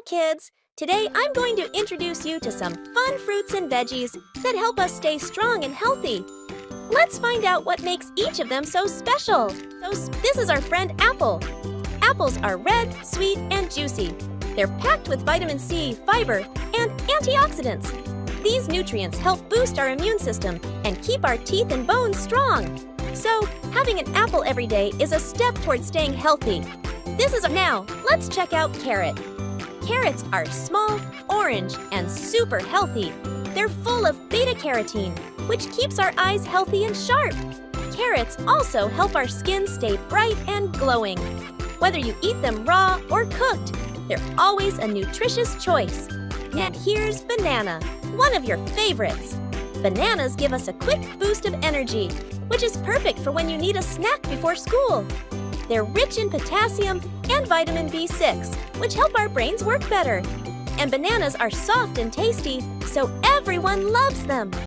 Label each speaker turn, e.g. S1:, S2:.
S1: kids! Today I'm going to introduce you to some fun fruits and veggies that help us stay strong and healthy. Let's find out what makes each of them so special. This is our friend apple. Apples are red, sweet, and juicy. They're packed with vitamin C, fiber, and antioxidants. These nutrients help boost our immune system and keep our teeth and bones strong. So, having an apple every day is a step towards staying healthy. Now, let's check out carrot. Carrots are small, orange, and super healthy. They're full of beta-carotene, which keeps our eyes healthy and sharp. Carrots also help our skin stay bright and glowing. Whether you eat them raw or cooked, they're always a nutritious choice. And here's banana, one of your favorites. Bananas give us a quick boost of energy, which is perfect for when you need a snack before school. They're rich in potassium and vitamin B6, which help our brains work better. And bananas are soft and tasty, so everyone loves them.